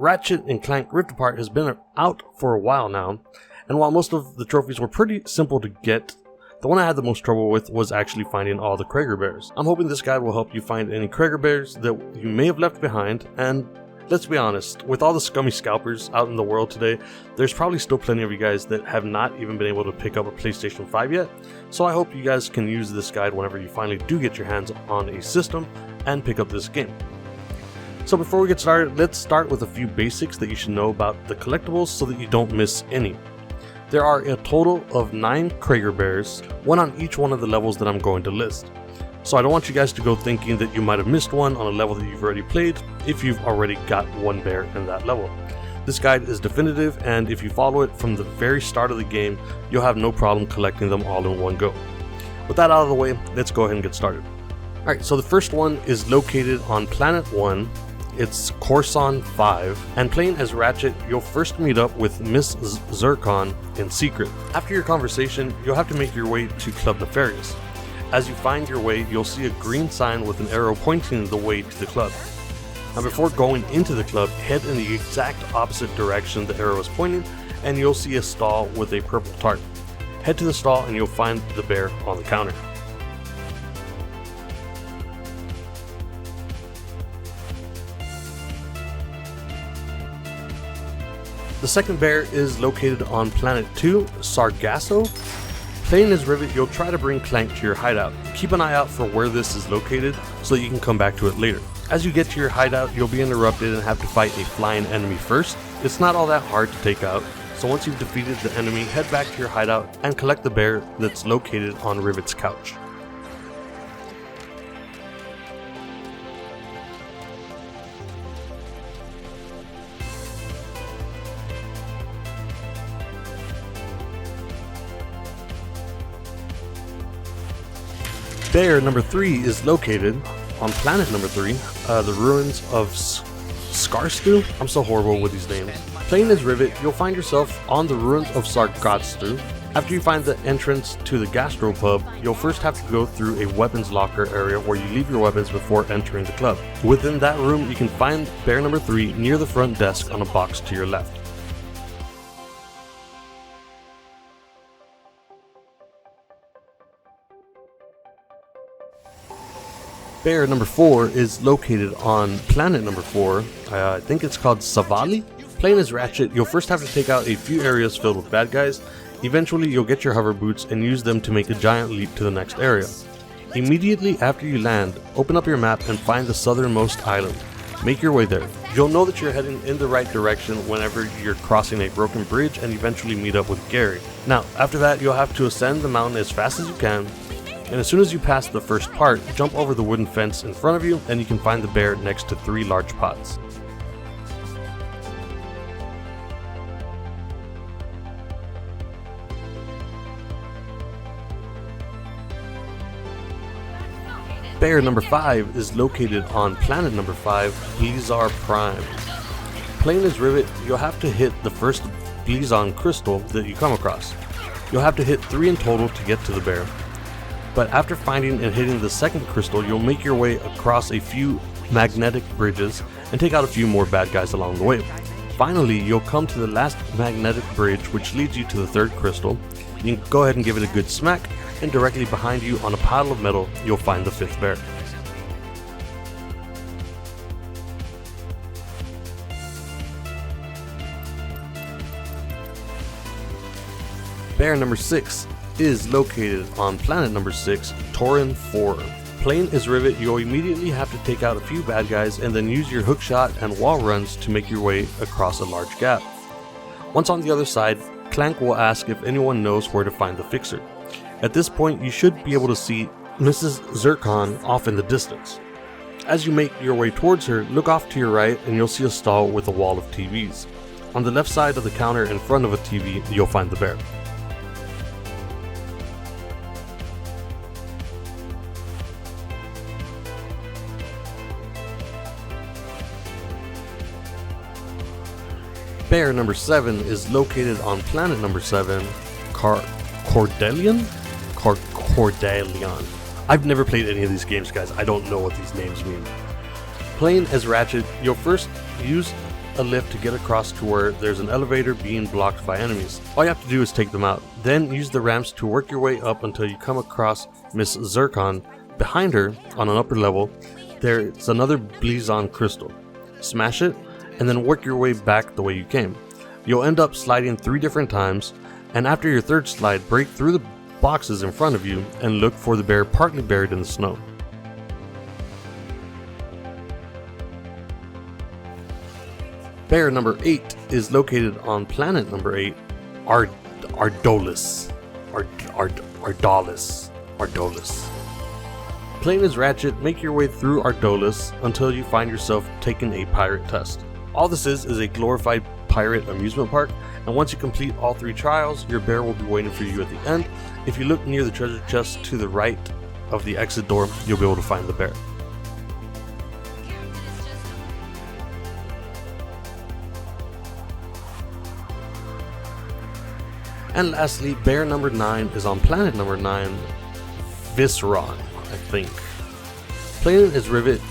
Ratchet and Clank Rift Apart has been out for a while now, and while most of the trophies were pretty simple to get, the one I had the most trouble with was actually finding all the CraiggerBears. I'm hoping this guide will help you find any CraiggerBears that you may have left behind, and let's be honest, with all the scummy scalpers out in the world today, there's probably still plenty of you guys that have not even been able to pick up a PlayStation 5 yet, so I hope you guys can use this guide whenever you finally do get your hands on a system and pick up this game. So before we get started, let's start with a few basics that you should know about the collectibles so that you don't miss any. There are a total of 9 CraiggerBears, one on each one of the levels that I'm going to list. So I don't want you guys to go thinking that you might have missed one on a level that you've already played if you've already got one bear in that level. This guide is definitive, and if you follow it from the very start of the game, you'll have no problem collecting them all in one go. With that out of the way, let's go ahead and get started. Alright, so the first one is located on Planet 1. It's Corson 5, and playing as Ratchet, you'll first meet up with Miss Zircon in secret. After your conversation, you'll have to make your way to Club Nefarious. As you find your way, you'll see a green sign with an arrow pointing the way to the club. Now before going into the club, head in the exact opposite direction the arrow is pointing, and you'll see a stall with a purple tarp. Head to the stall and you'll find the bear on the counter. The second bear is located on Planet 2, Sargasso. Playing as Rivet, you'll try to bring Clank to your hideout. Keep an eye out for where this is located so that you can come back to it later. As you get to your hideout, you'll be interrupted and have to fight a flying enemy first. It's not all that hard to take out, so once you've defeated the enemy, head back to your hideout and collect the bear that's located on Rivet's couch. Bear number 3 is located on Planet number 3, the ruins of Skarstu. I'm so horrible with these names. Playing as Rivet, you'll find yourself on the ruins of Sargatstu. After you find the entrance to the gastropub, you'll first have to go through a weapons locker area where you leave your weapons before entering the club. Within that room, you can find bear number 3 near the front desk on a box to your left. Bear number 4 is located on Planet number 4, I think it's called Savali. Playing as Ratchet, you'll first have to take out a few areas filled with bad guys. Eventually you'll get your hover boots and use them to make a giant leap to the next area. Immediately after you land, open up your map and find the southernmost island. Make your way there. You'll know that you're heading in the right direction whenever you're crossing a broken bridge and eventually meet up with Gary. Now, after that you'll have to ascend the mountain as fast as you can, and as soon as you pass the first part, jump over the wooden fence in front of you and you can find the bear next to 3 large pots. Bear number 5 is located on Planet number 5, Blizzard Prime. Playing as Rivet, you'll have to hit the first Blizzard crystal that you come across. You'll have to hit 3 in total to get to the bear. But after finding and hitting the second crystal, you'll make your way across a few magnetic bridges and take out a few more bad guys along the way. Finally, you'll come to the last magnetic bridge, which leads you to the third crystal. You can go ahead and give it a good smack, and directly behind you on a pile of metal, you'll find the 5th bear. Bear number 6 is located on Planet number 6, Torin 4. Playing as Rivet, you'll immediately have to take out a few bad guys and then use your hookshot and wall runs to make your way across a large gap. Once on the other side, Clank will ask if anyone knows where to find the fixer. At this point, you should be able to see Mrs. Zircon off in the distance. As you make your way towards her, look off to your right and you'll see a stall with a wall of TVs. On the left side of the counter in front of a TV, you'll find the bear. Bear number 7 is located on Planet number 7, Cordelion? Cordelion. I've never played any of these games, guys. I don't know what these names mean. Playing as Ratchet, you'll first use a lift to get across to where there's an elevator being blocked by enemies. All you have to do is take them out. Then use the ramps to work your way up until you come across Miss Zircon. Behind her, on an upper level, there's another Blazon crystal. Smash it, and then work your way back the way you came. You'll end up sliding 3 different times, and after your third slide, break through the boxes in front of you and look for the bear partly buried in the snow. Bear number 8 is located on planet number 8, Ardolis. Playing as Ratchet, make your way through Ardolis until you find yourself taking a pirate test. All this is a glorified pirate amusement park, and once you complete all 3 trials, your bear will be waiting for you at the end. If you look near the treasure chest to the right of the exit door, you'll be able to find the bear. And lastly, bear number 9 is on planet number 9, Visceron, I think. Playing as Rivet,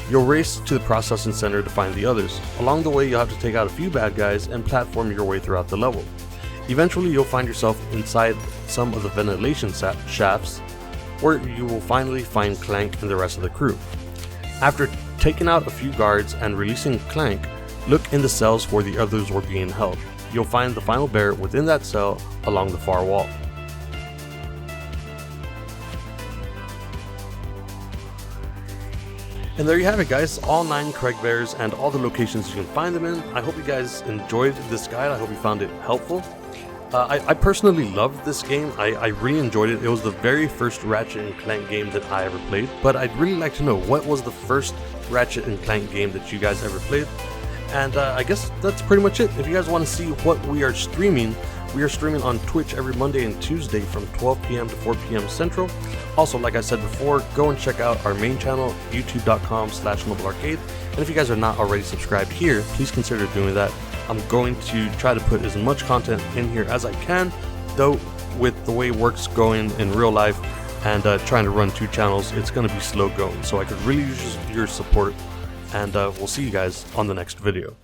you'll race to the processing center to find the others. Along the way, you'll have to take out a few bad guys and platform your way throughout the level. Eventually, you'll find yourself inside some of the ventilation shafts, where you will finally find Clank and the rest of the crew. After taking out a few guards and releasing Clank, look in the cells where the others were being held. You'll find the final bear within that cell along the far wall. And there you have it, guys, all 9 CraiggerBears and all the locations you can find them in. I hope you guys enjoyed this guide. I hope you found it helpful. I personally loved this game. I really enjoyed it. It was the very first Ratchet & Clank game that I ever played. But I'd really like to know, what was the first Ratchet & Clank game that you guys ever played? And I guess that's pretty much it. If you guys want to see what we are streaming on Twitch every Monday and Tuesday from 12 p.m. to 4 p.m. Central. Also, like I said before, go and check out our main channel, youtube.com/NobleArcade. And if you guys are not already subscribed here, please consider doing that. I'm going to try to put as much content in here as I can, though with the way work's going in real life and trying to run 2 channels, it's going to be slow going. So I could really use your support, and we'll see you guys on the next video.